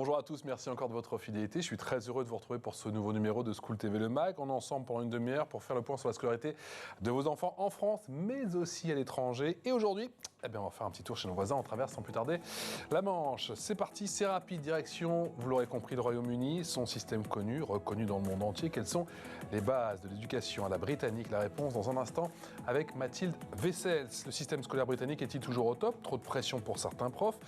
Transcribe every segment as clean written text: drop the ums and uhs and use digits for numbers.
Bonjour à tous, merci encore de votre fidélité. Je suis très heureux de vous retrouver pour ce nouveau numéro de School TV Le Mag. On est ensemble pendant une demi-heure pour faire le point sur la scolarité de vos enfants en France, mais aussi à l'étranger. Et aujourd'hui, on va faire un petit tour chez nos voisins. On traverse sans plus tarder la Manche. C'est parti, c'est rapide. Direction, vous l'aurez compris, le Royaume-Uni, son système connu, reconnu dans le monde entier. Quelles sont les bases de l'éducation à la britannique? La réponse dans un instant avec Mathilde Wessels. Le système scolaire britannique est-il toujours au top? Trop de pression pour certains profs?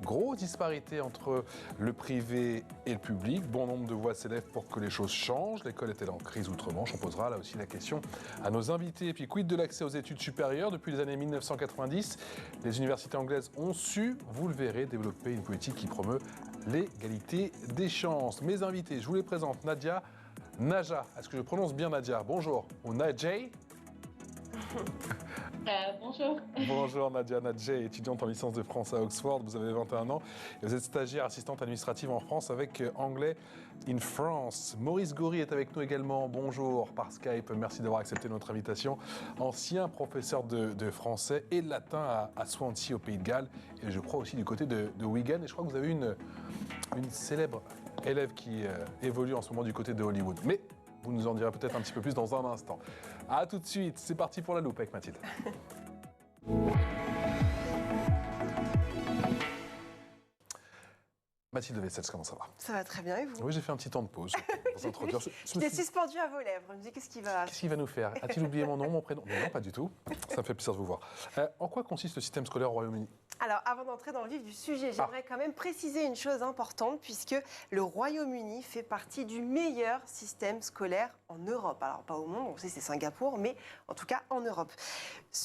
Grosse disparité entre le privé et le public. Bon nombre de voix s'élèvent pour que les choses changent. L'école est-elle en crise outre-Manche? On posera là aussi la question à nos invités. Et puis, quid de l'accès aux études supérieures? Depuis les années 1990, les universités anglaises ont su, vous le verrez, développer une politique qui promeut l'égalité des chances. Mes invités, je vous les présente. Nadia Naja. Est-ce que je prononce bien Nadia? Bonjour. Ou Najay? Bonjour. Bonjour Nadia Najay, étudiante en licence de français à Oxford, vous avez 21 ans et vous êtes stagiaire assistante administrative en France avec Anglais in France. Maurice Gaury est avec nous également, bonjour par Skype, merci d'avoir accepté notre invitation. Ancien professeur de français et de latin à Swansea au Pays de Galles et je crois aussi du côté de Wigan et je crois que vous avez une célèbre élève qui évolue en ce moment du côté de Hollywood. Mais vous nous en direz peut-être un petit peu plus dans un instant. A tout de suite, c'est parti pour la loupe avec Mathilde. Mathilde Wessels, comment ça va? Ça va très bien et vous? Oui, j'ai fait un petit temps de pause pour introduire. Je t'ai suspendu à vos lèvres. Je me dis qu'est-ce qu'il va nous faire? A-t-il oublié mon nom, mon prénom? Non, pas du tout. Ça me fait plaisir de vous voir. En quoi consiste le système scolaire au Royaume-Uni? Alors, avant d'entrer dans le vif du sujet, j'aimerais quand même préciser une chose importante, puisque le Royaume-Uni fait partie du meilleur système scolaire en Europe. Alors, pas au monde, on sait c'est Singapour, mais en tout cas en Europe.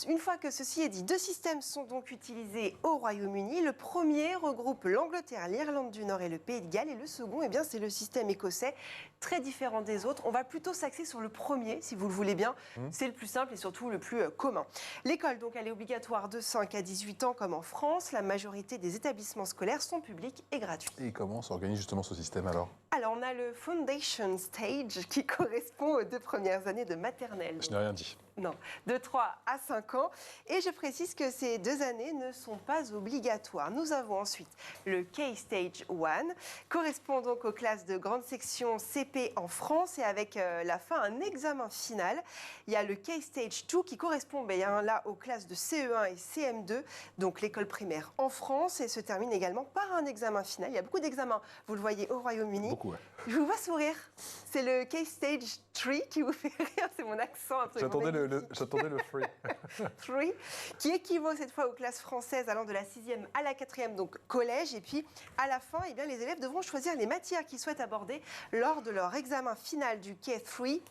Une fois que ceci est dit, deux systèmes sont donc utilisés au Royaume-Uni. Le premier regroupe l'Angleterre, l'Irlande du Nord et le Pays de Galles. Et le second, c'est le système écossais, très différent des autres. On va plutôt s'axer sur le premier, si vous le voulez bien. C'est le plus simple et surtout le plus commun. L'école, donc, elle est obligatoire de 5 à 18 ans, comme en France. La majorité des établissements scolaires sont publics et gratuits. Et comment s'organise justement ce système alors? Alors, on a le Foundation Stage qui correspond aux 2 premières années de maternelle. Je n'ai rien dit. Non, de 3 à 5 ans. Et je précise que ces 2 années ne sont pas obligatoires. Nous avons ensuite le K-Stage 1, correspond donc aux classes de grande section CP en France et avec la fin un examen final. Il y a le K-Stage 2 qui correspond là aux classes de CE1 et CM2, donc l'école primaire en France, et se termine également par un examen final. Il y a beaucoup d'examens, vous le voyez, au Royaume-Uni. Beaucoup, ouais. Je vous vois sourire. C'est le K-Stage 3 qui vous fait rire, c'est mon accent. J'attendais le free. 3, qui équivaut cette fois aux classes françaises allant de la 6e à la 4e, donc collège. Et puis, à la fin, les élèves devront choisir les matières qu'ils souhaitent aborder lors de leur examen final du K4.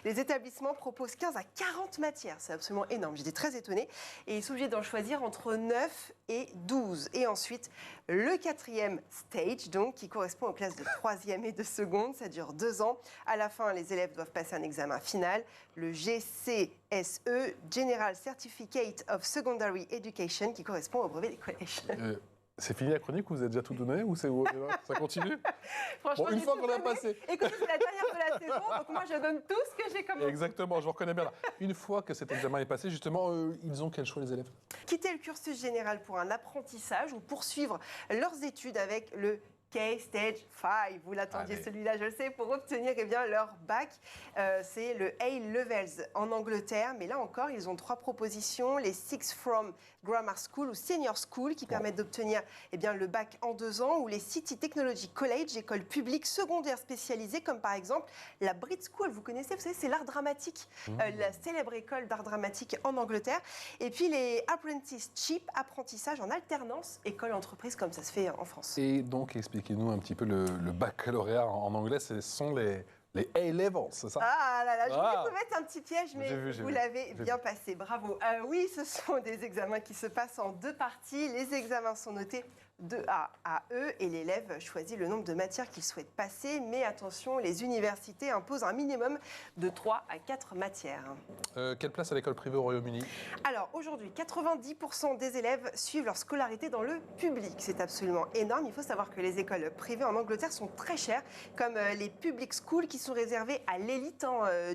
Les établissements proposent 15 à 40 matières. C'est absolument énorme. J'étais très étonnée. Et ils sont obligés d'en choisir entre 9 et 12. Et ensuite, le 4e stage, donc, qui correspond aux classes de 3e et de seconde. Ça dure 2 ans. À la fin, les élèves doivent passer un examen final, le GCSE, General Certificate of Secondary Education, qui correspond au brevet des collèges. C'est fini la chronique ou vous avez déjà tout donné ou ça continue? Franchement, une fois qu'on l'a passé. Écoutez, c'est la dernière de la saison, donc moi je donne tout ce que j'ai commencé. Exactement, je vous reconnais bien là. Une fois que cet examen est passé, justement, ils ont quel choix les élèves? Quitter le cursus général pour un apprentissage ou poursuivre leurs études avec le K-Stage 5, vous l'attendiez celui-là, je le sais, pour obtenir leur bac. C'est le A-Levels en Angleterre, mais là encore, ils ont 3 propositions, les Sixth Form Grammar School ou Senior School, qui permettent d'obtenir le bac en 2 ans, ou les City Technology College, école publique secondaire spécialisée, comme par exemple la Brit School, vous connaissez, vous savez, c'est l'art dramatique, la célèbre école d'art dramatique en Angleterre. Et puis les Apprenticeship, apprentissage en alternance, école-entreprise, comme ça se fait en France. Et donc, expliquez-nous un petit peu le baccalauréat en anglais, ce sont les A-levels, c'est ça? Ah là là, je voulais vous mettre un petit piège, mais vous l'avez bien vu. passé, bravo. Oui, ce sont des examens qui se passent en 2 parties. Les examens sont notés de A à E et l'élève choisit le nombre de matières qu'il souhaite passer. Mais attention, les universités imposent un minimum de 3 à 4 matières. Quelle place à l'école privée au Royaume-Uni? Alors aujourd'hui, 90% des élèves suivent leur scolarité dans le public. C'est absolument énorme. Il faut savoir que les écoles privées en Angleterre sont très chères, comme les public schools qui sont réservées à l'élite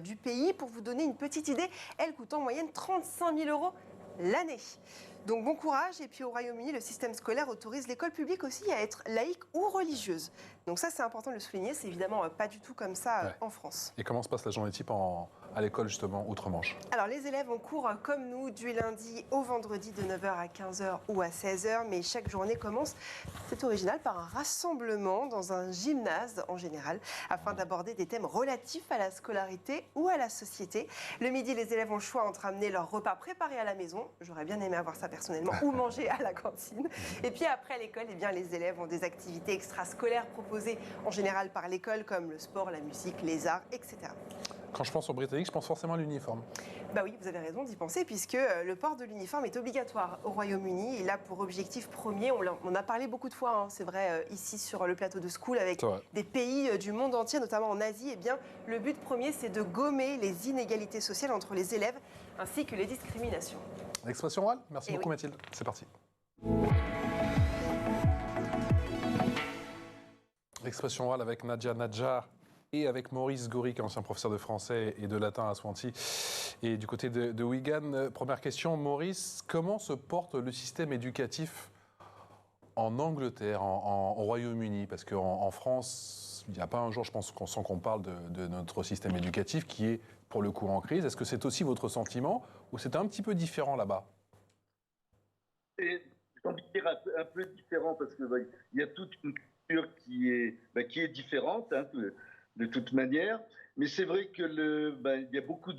du pays. Pour vous donner une petite idée, elles coûtent en moyenne 35 000 € l'année. Donc bon courage. Et puis au Royaume-Uni, le système scolaire autorise l'école publique aussi à être laïque ou religieuse. Donc ça, c'est important de le souligner. C'est évidemment pas du tout comme ça en France. Et comment se passe la journée type à l'école, justement, outre-Manche? Alors les élèves ont cours comme nous du lundi au vendredi de 9h à 15h ou à 16h. Mais chaque journée commence, c'est original, par un rassemblement dans un gymnase en général, afin d'aborder des thèmes relatifs à la scolarité ou à la société. Le midi, les élèves ont le choix entre amener leur repas préparé à la maison, j'aurais bien aimé avoir ça personnellement, ou manger à la cantine. Et puis après l'école, eh bien, les élèves ont des activités extrascolaires proposées en général par l'école, comme le sport, la musique, les arts, etc. Quand je pense aux Britanniques, je pense forcément à l'uniforme. Bah oui, vous avez raison d'y penser, puisque le port de l'uniforme est obligatoire au Royaume-Uni. Il a pour objectif premier, on en a parlé beaucoup de fois, hein, c'est vrai, ici sur le plateau de School, avec des pays du monde entier, notamment en Asie. Eh bien, le but premier, c'est de gommer les inégalités sociales entre les élèves, ainsi que les discriminations. L'expression orale. Merci beaucoup, Mathilde. C'est parti. L'expression orale avec Nadia Nadjar et avec Maurice Goric, ancien professeur de français et de latin à Swansea, et du côté de Wigan. Première question, Maurice, comment se porte le système éducatif en Angleterre, au Royaume-Uni? Parce qu'en France, il n'y a pas un jour, je pense, sans qu'on parle de notre système éducatif qui est, pour le coup, en crise. Est-ce que c'est aussi votre sentiment ou c'est un petit peu différent là-bas? J'ai envie de dire un peu différent parce qu'il y a toute une culture qui est différente, hein, de toute manière. Mais c'est vrai que il y a beaucoup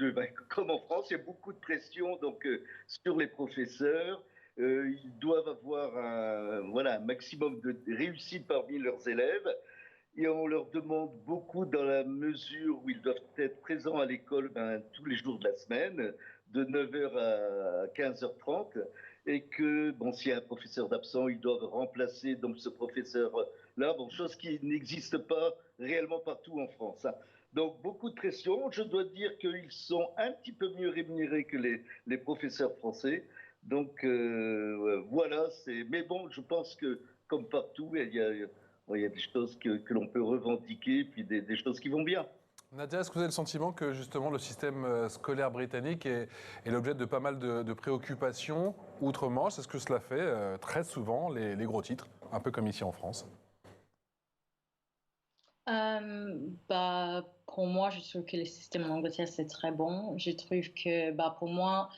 comme en France, il y a beaucoup de pression donc, sur les professeurs. Ils doivent avoir un maximum de réussite parmi leurs élèves. Et on leur demande beaucoup dans la mesure où ils doivent être présents à l'école tous les jours de la semaine, de 9h à 15h30. Et que, s'il y a un professeur d'absent, ils doivent remplacer donc ce professeur-là, chose qui n'existe pas réellement partout en France, hein. Donc, beaucoup de pression. Je dois dire qu'ils sont un petit peu mieux rémunérés que les professeurs français. Donc, voilà. Mais bon, je pense que, comme partout, il y a des choses que l'on peut revendiquer, puis des choses qui vont bien. Nadia, est-ce que vous avez le sentiment que justement le système scolaire britannique est l'objet de pas mal de préoccupations outre-Manche? Est-ce que cela fait très souvent les gros titres, un peu comme ici en France? Pour moi, je trouve que le système en Angleterre, c'est très bon. Je trouve que, pour moi,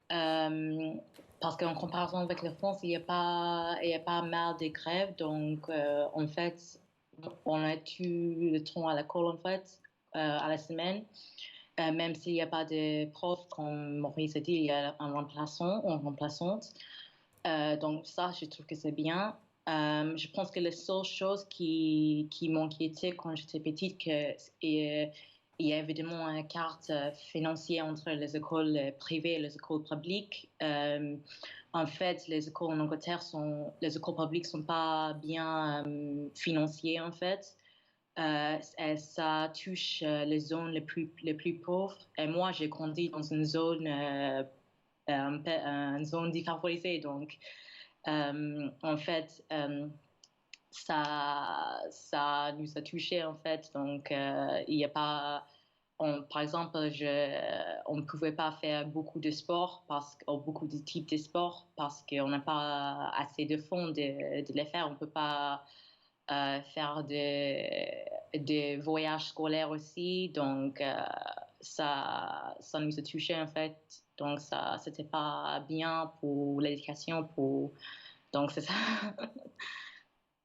parce qu'en comparaison avec la France, il n'y a pas mal de grèves. Donc, en fait, on a tout le temps à l'école, en fait, à la semaine. Même s'il n'y a pas de prof, comme Maurice a dit, il y a un remplaçant ou une remplaçante. Donc, ça, je trouve que c'est bien. Je pense que la seule chose qui m'inquiétait quand j'étais petite, il y a évidemment une carte financière entre les écoles privées et les écoles publiques. En fait, les écoles en Angleterre les écoles publiques sont pas bien financées, en fait. Et ça touche les zones les plus pauvres. Et moi, j'ai grandi dans une zone défavorisée, donc en fait, ça nous a touchés, en fait. Donc, il n'y a pas... par exemple, on ne pouvait pas faire beaucoup de sport, beaucoup de types de sports, parce qu'on n'a pas assez de fonds de les faire. On ne peut pas faire des voyages scolaires aussi. Donc, ça nous a touchés, en fait. Donc, ça, c'était pas bien pour l'éducation. Donc, c'est ça.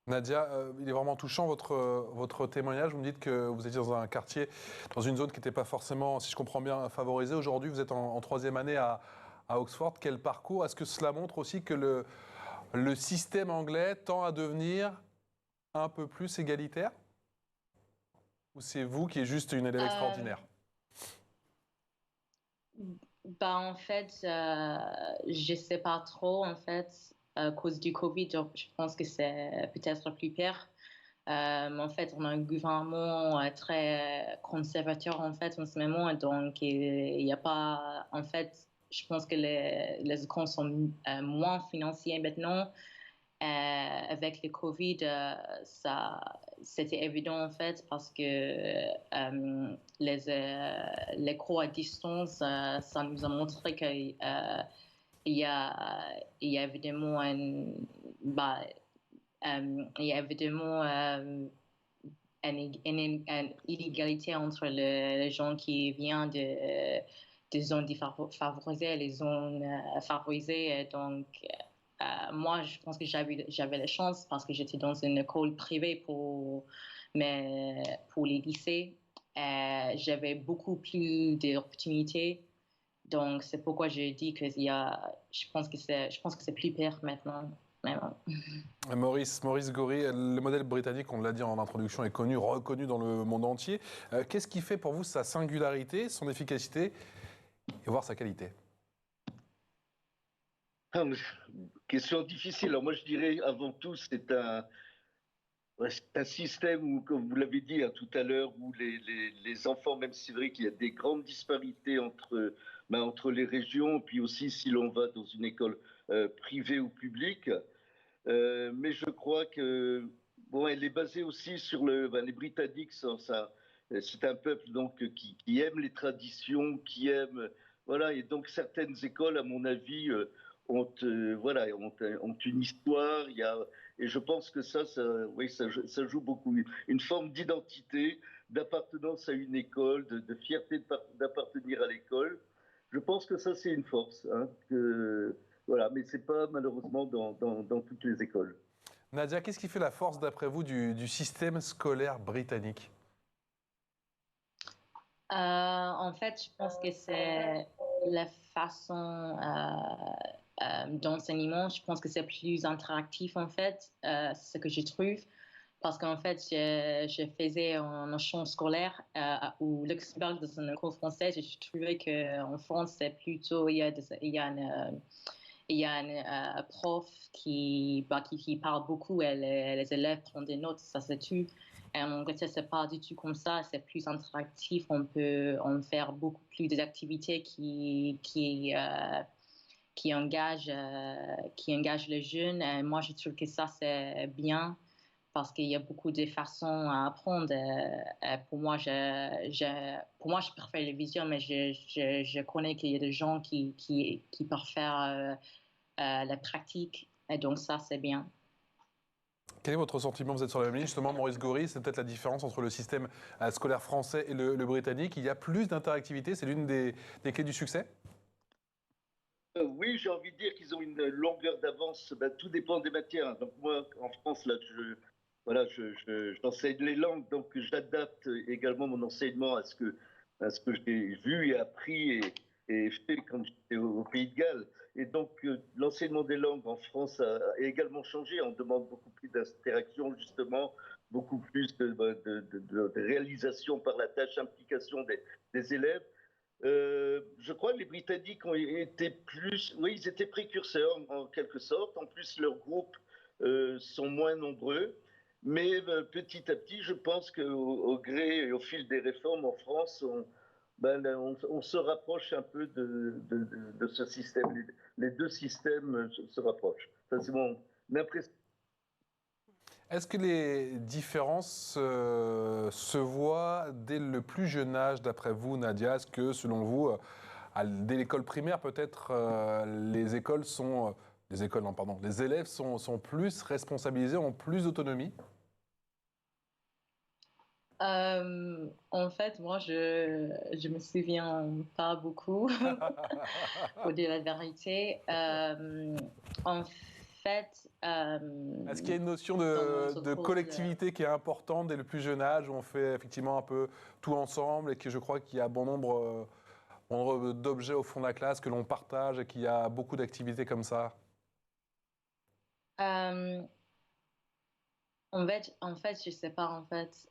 Nadia, il est vraiment touchant votre témoignage. Vous me dites que vous étiez dans un quartier, dans une zone qui n'était pas forcément, si je comprends bien, favorisée. Aujourd'hui, vous êtes en troisième année à Oxford. Quel parcours? Est-ce que cela montre aussi que le système anglais tend à devenir un peu plus égalitaire? Ou c'est vous qui êtes juste une élève extraordinaire? En fait, je ne sais pas trop, en fait, à cause du Covid. Je pense que c'est peut-être plus pire. En fait, on a un gouvernement très conservateur, en fait, en ce moment. Donc, il n'y a pas... En fait, je pense que les écoles sont moins financières maintenant. Avec le Covid, c'était évident, en fait, parce que les cours à distance, ça nous a montré qu'il il y a évidemment il y a évidemment une inégalité entre les gens qui viennent des zones défavorisées et les zones favorisées. Donc, moi, je pense que j'avais la chance parce que j'étais dans une école privée pour les lycées. J'avais beaucoup plus d'opportunités. Donc, c'est pourquoi j'ai dit que je pense que c'est plus pire maintenant. Maurice Gori, le modèle britannique, on l'a dit en introduction, est connu, reconnu dans le monde entier. Qu'est-ce qui fait pour vous sa singularité, son efficacité et voire sa qualité? Question difficile. Alors moi, je dirais avant tout, c'est un système où, comme vous l'avez dit tout à l'heure, où les enfants, même si c'est vrai qu'il y a des grandes disparités entre les régions, puis aussi si l'on va dans une école privée ou publique, mais je crois que bon, elle est basée aussi sur les Britanniques. C'est un peuple donc qui aime les traditions, qui aime voilà. Et donc certaines écoles, à mon avis, voilà, ont une histoire. Et je pense que oui, ça joue beaucoup. Une forme d'identité, d'appartenance à une école, de fierté d'appartenir à l'école. Je pense que ça, c'est une force. Voilà, mais c'est pas malheureusement dans toutes les écoles. Nadia, qu'est-ce qui fait la force, d'après vous, du système scolaire britannique? En fait, je pense que c'est la façon d'enseignement. Je pense que c'est plus interactif, en fait, c'est ce que je trouve. Parce qu'en fait, je faisais un échange scolaire au Luxembourg dans une école française et je trouvais qu'en France, c'est plutôt, il y a un prof qui parle beaucoup et les élèves prennent des notes, ça c'est tout. Et en Angleterre, c'est pas du tout comme ça, c'est plus interactif, on peut en faire beaucoup plus d'activités qui engagent les jeunes. Et moi, je trouve que ça, c'est bien parce qu'il y a beaucoup de façons à apprendre. Pour moi, je préfère les visions, mais je connais qu'il y a des gens qui préfèrent la pratique. Et donc ça, c'est bien. Quel est votre sentiment? Vous êtes sur la même ligne, justement, Maurice Gori. C'est peut-être la différence entre le système scolaire français et le britannique. Il y a plus d'interactivité, c'est l'une des clés du succès? Oui, j'ai envie de dire qu'ils ont une longueur d'avance. Ben, tout dépend des matières. Donc moi, en France, là, voilà, j'enseigne les langues, donc j'adapte également mon enseignement à ce que j'ai vu et appris et fait quand j'étais au Pays de Galles. Et donc l'enseignement des langues en France a également changé. On demande beaucoup plus d'interaction, justement, beaucoup plus de réalisation par la tâche, implication des élèves. Je crois que les Britanniques ont été plus, oui, ils étaient précurseurs en quelque sorte. En plus, leurs groupes sont moins nombreux, mais petit à petit, je pense qu'au gré et au fil des réformes en France, on se rapproche un peu de ce système. Les deux systèmes se rapprochent. Ça, c'est mon impression. Est-ce que les différences se voient dès le plus jeune âge, d'après vous, Nadia? Est-ce que, selon vous, dès l'école primaire, peut-être, les élèves sont plus responsabilisés, ont plus d'autonomie? En fait, moi, je me souviens pas beaucoup, pour dire la vérité. En fait, Est-ce qu'il y a une notion dans mon de secours, collectivité qui est importante dès le plus jeune âge, où on fait effectivement un peu tout ensemble et que je crois qu'il y a bon nombre d'objets au fond de la classe que l'on partage et qu'il y a beaucoup d'activités comme ça? euh, en fait, je sais pas, en fait,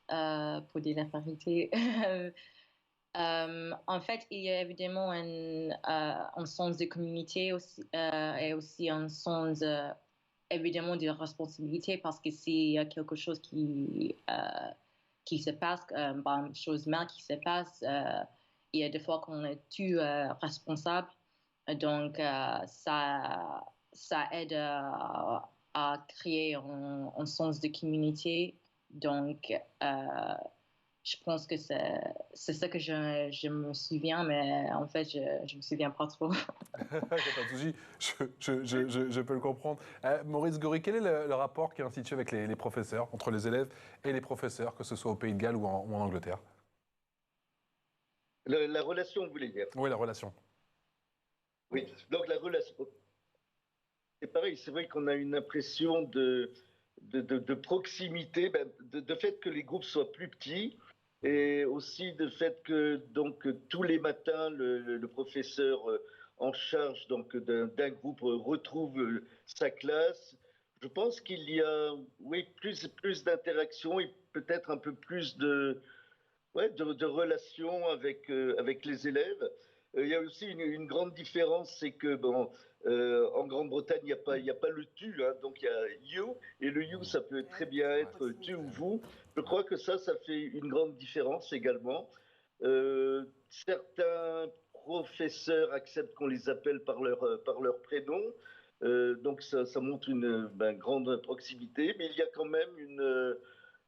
pour dire la vérité. En fait, il y a évidemment un sens de communauté aussi, et aussi un sens évidemment de responsabilité parce que s'il y a quelque chose qui se passe, une chose mal qui se passe, il y a des fois qu'on est tout responsable. Donc, ça aide à créer un sens de communauté. Donc, je pense que c'est ça que je me souviens, mais en fait, je me souviens pas trop. Il n'y a pas de souci, je peux le comprendre. Maurice Gory, quel est le rapport qui est institué avec les professeurs, entre les élèves et les professeurs, que ce soit au Pays de Galles ou en Angleterre? La relation, vous voulez dire? Oui, la relation. Oui, donc la relation, c'est pareil, c'est vrai qu'on a une impression de proximité, ben, de fait que les groupes soient plus petits, et aussi de fait que donc tous les matins le professeur en charge donc d'un groupe retrouve sa classe. Je pense qu'il y a oui plus d'interaction et peut-être un peu plus de relations avec les élèves. Il y a aussi une grande différence, c'est que bon, en Grande-Bretagne, il y a pas le tu, hein, donc il y a you, et le you, ça peut très bien être tu ou vous. Je crois que ça fait une grande différence également. Certains professeurs acceptent qu'on les appelle par leur prénom, donc ça montre une grande proximité, mais il y a quand même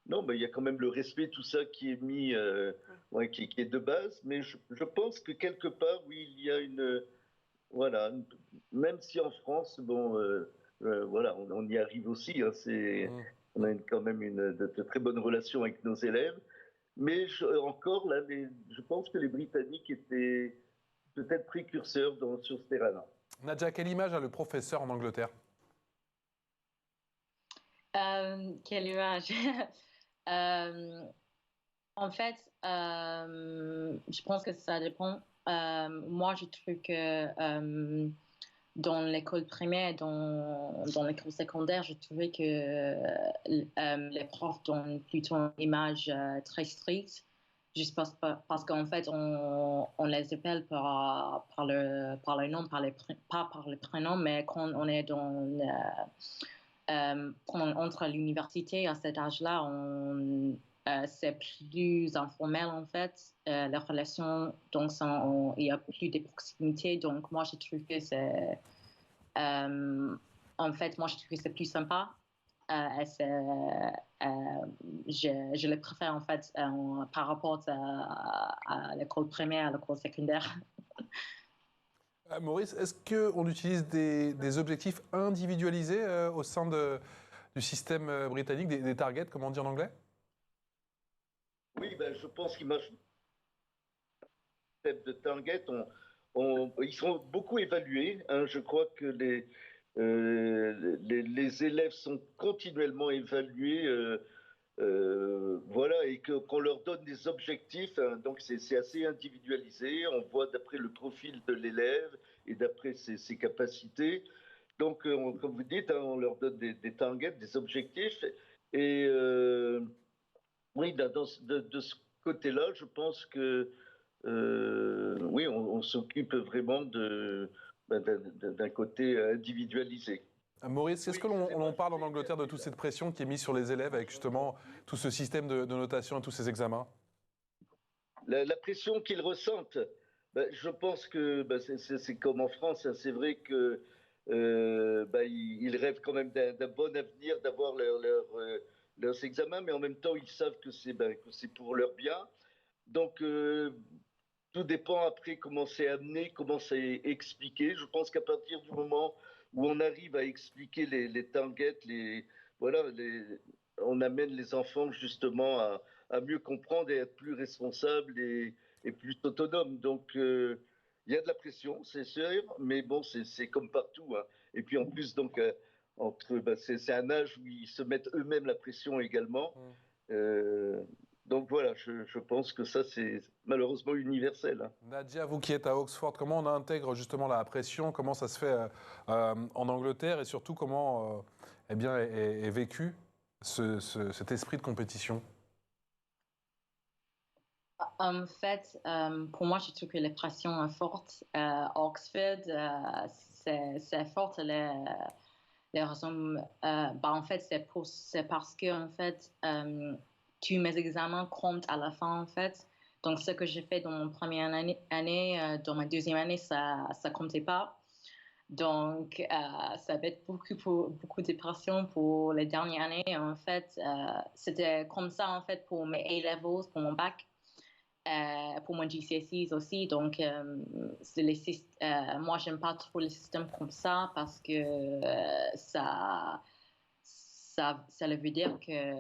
non, mais il y a quand même le respect, tout ça qui est mis, ouais, qui est de base. Mais je pense que quelque part, oui, il y a voilà, même si en France, bon, voilà, on y arrive aussi. Hein, Mm. on a quand même de très bonnes relations avec nos élèves. Mais encore, là, je pense que les Britanniques étaient peut-être précurseurs sur ce terrain-là. Nadja, quelle image a le professeur en Angleterre? Quelle image! Euh, En fait, je pense que ça dépend. Moi, je trouve que dans l'école primaire, dans l'école secondaire, je trouvais que les profs donnent plutôt une image très stricte, juste parce qu'en fait, on les appelle par le nom, pas par le prénom, mais quand on est quand on entre à l'université à cet âge-là, c'est plus informel en fait, les relations, donc il y a plus de proximité. Donc moi, je trouve que en fait, moi, je trouve que c'est plus sympa. Je le préfère en fait par rapport à l'école primaire, à l'école secondaire. Maurice, est-ce qu'on utilise des objectifs individualisés au sein du système britannique, des targets, comme on dit en anglais? Oui, ben, je pense qu'il marche de target, ils sont beaucoup évalués. Hein. Je crois que les élèves sont continuellement évalués. Voilà, et qu'on leur donne des objectifs, hein, donc c'est assez individualisé, on voit d'après le profil de l'élève et d'après ses capacités. Donc, comme vous dites, hein, on leur donne des targets, des objectifs, et oui, de ce côté-là, je pense que oui, on s'occupe vraiment d'un côté individualisé. Maurice, est-ce Oui, que l'on excusez-moi, parle je en vous ai Angleterre de perdu toute là. cette pression qui est mise sur les élèves avec justement tout ce système de notation et tous ces examens? La pression qu'ils ressentent, ben, je pense que ben, c'est comme en France, hein, c'est vrai que ben, ils rêvent quand même d'un bon avenir, d'avoir leurs examens, mais en même temps, ils savent que c'est pour leur bien. Donc, tout dépend après comment c'est amené, comment c'est expliqué. Je pense qu'à partir du moment où on arrive à expliquer les targets, voilà, on amène les enfants justement à mieux comprendre et être plus responsables et plus autonomes. Donc, il y a de la pression, c'est sûr, mais bon, c'est comme partout. Hein. Et puis en plus, donc, c'est un âge où ils se mettent eux-mêmes la pression également. Euh, donc voilà, je pense que ça, c'est malheureusement universel. Hein. Nadia, vous qui êtes à Oxford, comment on intègre justement la pression? Comment ça se fait en Angleterre et surtout comment eh bien, est vécu cet esprit de compétition? En fait, pour moi, je trouve que les pressions sont fortes. Oxford, c'est fort. Les raisons, en fait, c'est parce que, en fait, tous mes examens comptent à la fin, en fait. Donc, ce que j'ai fait dans mon première année, dans ma deuxième année, ça comptait pas. Donc, ça va être beaucoup de pression pour les dernières années. En fait, c'était comme ça, en fait, pour mes A-levels, pour mon bac, pour mon GCSEs aussi. Donc, moi, j'aime pas trop les systèmes comme ça parce que ça veut dire que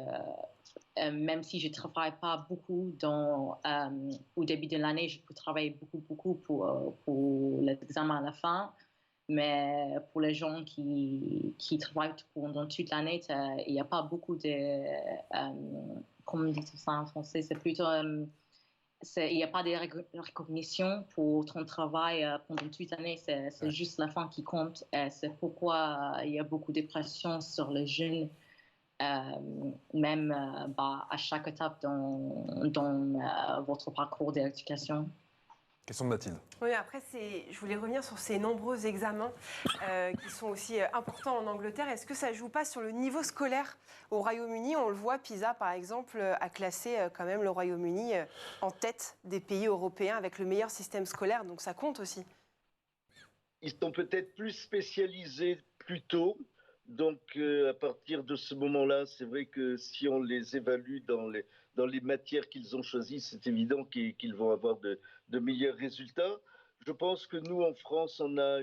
même si je ne travaille pas beaucoup au début de l'année, je peux travailler beaucoup pour l'examen à la fin. Mais pour les gens qui travaillent pendant toute l'année, il n'y a pas beaucoup de... comment on dit ça en français? C'est plutôt... il n'y a pas de recognition pour ton travail pendant toute l'année. C'est juste la fin qui compte. C'est pourquoi il y a beaucoup de pression sur les jeunes, même à chaque étape dans votre parcours d'éducation. Question de Mathilde. Oui, après, je voulais revenir sur ces nombreux examens qui sont aussi importants en Angleterre. Est-ce que ça ne joue pas sur le niveau scolaire au Royaume-Uni? On le voit, PISA, par exemple, a classé quand même le Royaume-Uni en tête des pays européens avec le meilleur système scolaire, donc ça compte aussi. Ils sont peut-être plus spécialisés plus tôt. Donc, à partir de ce moment-là, c'est vrai que si on les évalue dans les matières qu'ils ont choisies, c'est évident qu'ils vont avoir de meilleurs résultats. Je pense que nous, en France, on a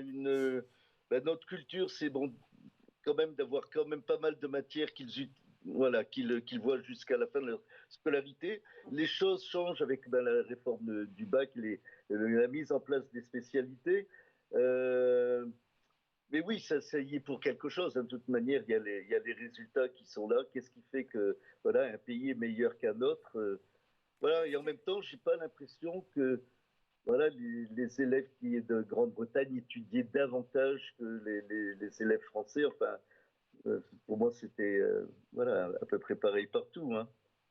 notre culture, c'est bon, quand même d'avoir quand même pas mal de matières qu'ils voient jusqu'à la fin de leur scolarité. Les choses changent avec la réforme du bac, la mise en place des spécialités. Mais oui, ça y est pour quelque chose. De toute manière, il y a les résultats qui sont là. Qu'est-ce qui fait que voilà, un pays est meilleur qu'un autre? Voilà. Et en même temps, je n'ai pas l'impression que voilà, les élèves qui est de Grande-Bretagne étudiaient davantage que les élèves français. Enfin, pour moi, c'était voilà, à peu près pareil partout. Hein.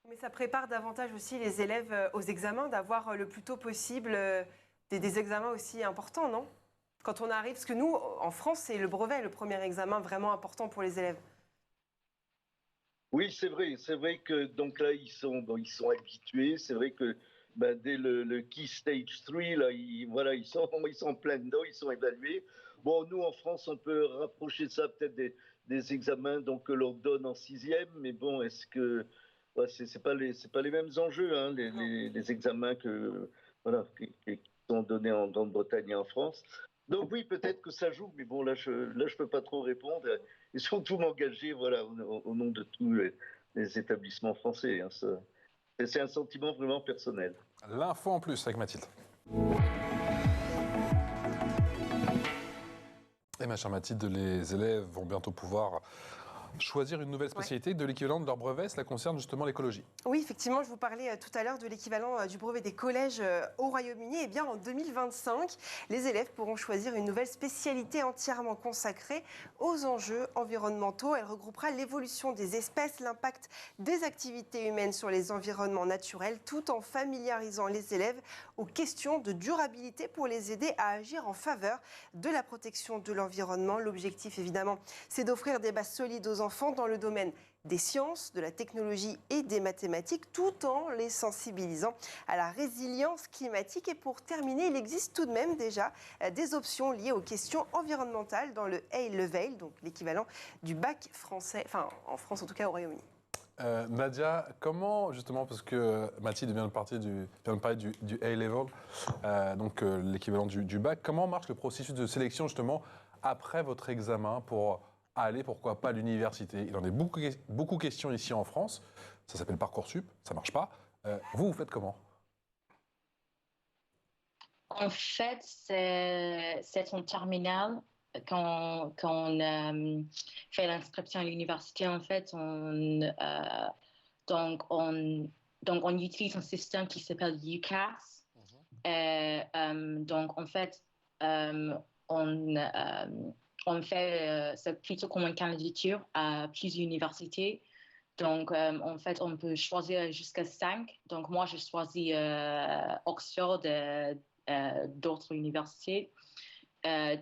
Mais ça prépare davantage aussi les élèves aux examens, d'avoir le plus tôt possible des examens aussi importants, non? Quand on arrive, parce que nous, en France, c'est le brevet, le premier examen vraiment important pour les élèves. Oui, c'est vrai. C'est vrai que donc là, ils sont habitués. C'est vrai que dès le Key Stage 3, là, voilà, ils sont en plein dedans, ils sont évalués. Bon, nous, en France, on peut rapprocher ça peut-être des examens donc, que l'on donne en sixième, mais bon, est-ce que ouais, c'est pas les mêmes enjeux, hein, les examens voilà, qui sont donnés en Grande-Bretagne et en France. Donc oui, peut-être que ça joue, mais bon, là, je peux pas trop répondre et surtout m'engager, voilà, au nom de tous les établissements français. Hein, c'est un sentiment vraiment personnel. L'info en plus avec Mathilde. Et ma chère Mathilde, les élèves vont bientôt pouvoir choisir une nouvelle spécialité de l'équivalent de leur brevet. Cela concerne justement l'écologie. Oui, effectivement, je vous parlais tout à l'heure de l'équivalent du brevet des collèges au Royaume-Uni. Eh bien, en 2025, les élèves pourront choisir une nouvelle spécialité entièrement consacrée aux enjeux environnementaux. Elle regroupera l'évolution des espèces, l'impact des activités humaines sur les environnements naturels, tout en familiarisant les élèves aux questions de durabilité pour les aider à agir en faveur de la protection de l'environnement. L'objectif, évidemment, c'est d'offrir des bases solides aux enfants dans le domaine des sciences, de la technologie et des mathématiques, tout en les sensibilisant à la résilience climatique. Et pour terminer, il existe tout de même déjà des options liées aux questions environnementales dans le A-Level, donc l'équivalent du bac français, enfin en France en tout cas au Royaume-Uni. Nadia, comment justement, parce que Mathilde vient de parler du A-Level, donc l'équivalent du bac, comment marche le processus de sélection justement après votre examen pour aller, pourquoi pas, à l'université? Il en est beaucoup question ici en France. Ça s'appelle Parcoursup, ça marche pas. Vous faites comment? En fait, c'est en terminale. Quand on fait l'inscription à l'université, en fait, on utilise un système qui s'appelle UCAS. Donc, en fait, on fait, c'est plutôt comme une candidature à plusieurs universités. Donc, en fait, on peut choisir jusqu'à 5. Donc, moi, j'ai choisi Oxford, d'autres universités.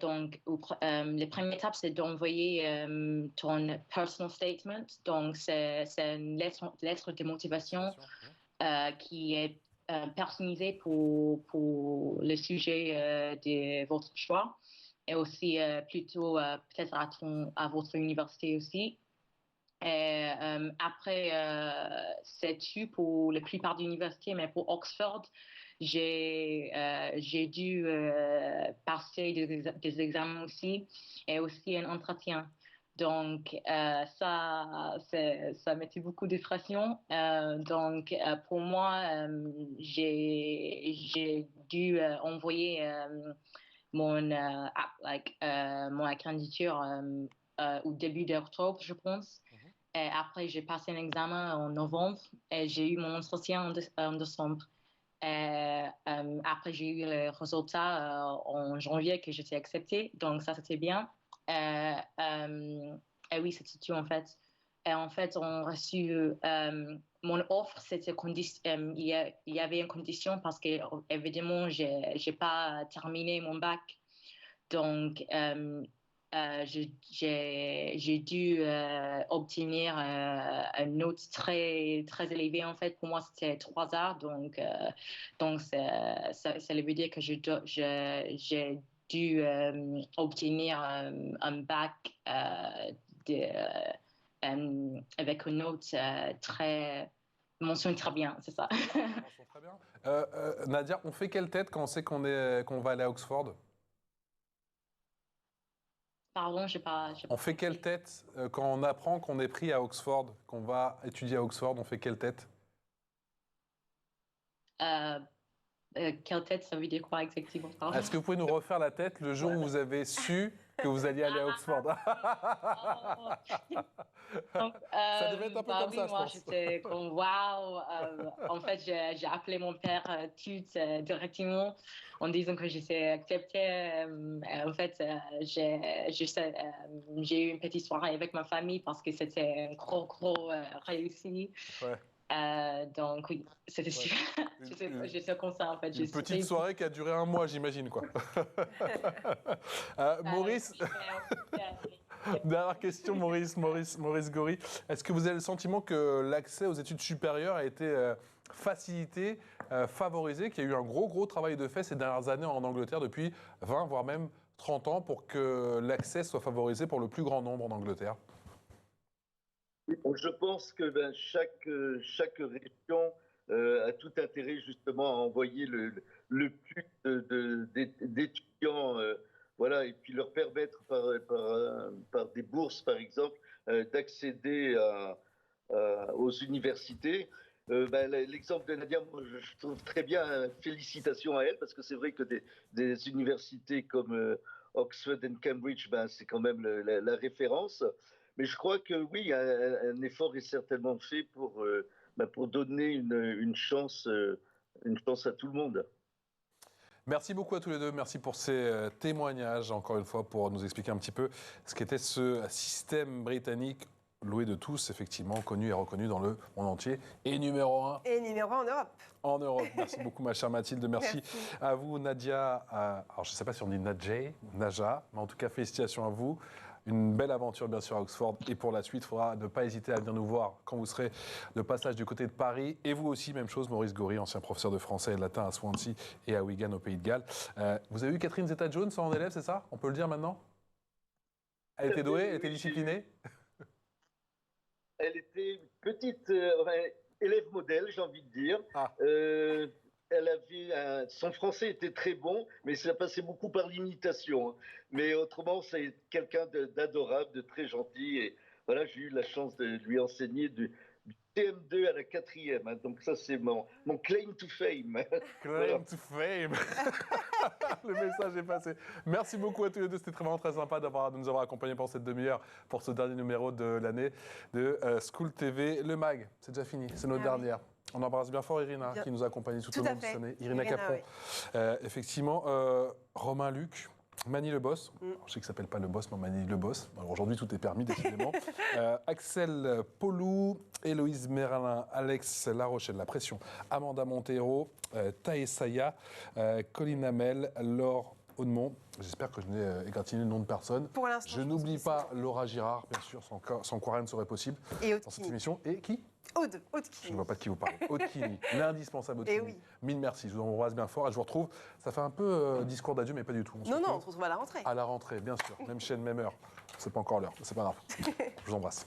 Donc, la première étape, c'est d'envoyer ton personal statement. Donc, c'est une lettre de motivation qui est personnalisée pour le sujet de votre choix. et aussi plutôt peut-être à votre université aussi. Et après, c'est tout pour la plupart des universités, mais pour Oxford, j'ai dû passer des examens aussi et aussi un entretien. Donc, ça mettait beaucoup de pression. Donc, pour moi, j'ai dû envoyer mon candidature au début d'octobre, je pense. Et après, j'ai passé un examen en novembre et j'ai eu mon entretien en décembre. Et après, j'ai eu le résultat en janvier que j'étais acceptée. Donc, ça, c'était bien. Et oui, c'était tout en fait. Et en fait, on a reçu mon offre, c'était il y avait une condition parce que, évidemment, j'ai pas terminé mon bac. Donc, j'ai dû obtenir une note très, très élevée. En fait, pour moi, c'était 3 heures. Donc ça veut dire que j'ai dû obtenir un bac avec une note mention très bien, c'est ça. Mention très bien. Nadia, on fait quelle tête quand on sait qu'on va aller à Oxford? Pardon, j'ai pas On fait quelle tête quand on apprend qu'on est pris à Oxford, qu'on va étudier à Oxford? On fait quelle tête? Quelle tête, ça veut dire quoi exactement? Est-ce que vous pouvez nous refaire la tête le jour où vous avez su que vous alliez aller à Oxford? Donc, Ça devait être un peu comme oui, ça, je moi, pense. j'étais comme waouh. En fait, j'ai appelé mon père directement en disant que j'étais acceptée. En fait, j'ai eu une petite soirée avec ma famille parce que c'était un gros réussi. Ouais. Donc, oui, c'était super. J'étais comme ça, en fait. Une petite soirée qui a duré 1 mois, j'imagine, quoi. Maurice, dernière question, Maurice Gori. Est-ce que vous avez le sentiment que l'accès aux études supérieures a été facilité, favorisé, qu'il y a eu un gros travail de fait ces dernières années en Angleterre depuis 20, voire même 30 ans pour que l'accès soit favorisé pour le plus grand nombre en Angleterre? Je pense que chaque région a tout intérêt justement à envoyer le plus d'étudiants, voilà, et puis leur permettre par des bourses, par exemple, d'accéder aux universités. L'exemple de Nadia, moi, je trouve très bien. Félicitations à elle, parce que c'est vrai que des universités comme Oxford et Cambridge, c'est quand même la référence. Mais je crois que oui, un effort est certainement fait pour donner une chance à tout le monde. Merci beaucoup à tous les deux. Merci pour ces témoignages, encore une fois, pour nous expliquer un petit peu ce qu'était ce système britannique loué de tous, effectivement, connu et reconnu dans le monde entier. Et numéro 1. Et numéro 1 en Europe. En Europe. Merci beaucoup, ma chère Mathilde. Merci à vous, Nadia. Alors, je ne sais pas si on dit Naja, mais en tout cas, félicitations à vous. Une belle aventure, bien sûr, à Oxford. Et pour la suite, il faudra ne pas hésiter à venir nous voir quand vous serez de passage du côté de Paris. Et vous aussi, même chose, Maurice Gori, ancien professeur de français et de latin à Swansea et à Wigan, au Pays de Galles. Vous avez eu Catherine Zeta-Jones en élève, c'est ça? On peut le dire maintenant? Elle était douée, elle était disciplinée? Elle était une petite élève modèle, j'ai envie de dire. Ah. Elle avait son français était très bon, mais ça passait beaucoup par l'imitation, hein. Mais autrement, c'est quelqu'un d'adorable, de très gentil. Et voilà, j'ai eu la chance de lui enseigner du TM2 à la 4e, hein. Donc ça, c'est mon claim to fame. Claim to fame. Le message est passé. Merci beaucoup à tous les deux. C'était vraiment très sympa de nous avoir accompagnés pour cette demi-heure, pour ce dernier numéro de l'année de School TV. Le MAG, c'est déjà fini. C'est notre dernière. On embrasse bien fort Irina, qui nous a accompagnés tout au long de cette année. Irina Capron. Oui. Effectivement, Romain Luc. Mani Le Boss, je sais que ça s'appelle pas Le Boss, mais Mani Le Boss. Aujourd'hui, tout est permis, décidément. Axel Paulou, Héloïse Merlin, Alex Larochelle, La Pression, Amanda Montero, Taïsaya, Colline Hamel, Laure Audemont. J'espère que je n'ai égratigné le nom de personne. Pour l'instant, je n'oublie pas Laura Girard, bien sûr, sans quoi rien ne serait possible et dans cette émission. Et qui Aude Je ne Kini. vois pas de qui vous parlez. Aude Kini, l'indispensable Aude Eh Kini. oui. Mille merci, je vous embrasse bien fort et je vous retrouve. Ça fait un peu discours d'adieu, mais pas du tout. On se Non, on retrouve se retrouve à la rentrée. à la rentrée, bien sûr. Même chaîne, même heure. C'est pas encore l'heure, c'est pas grave. Je vous embrasse.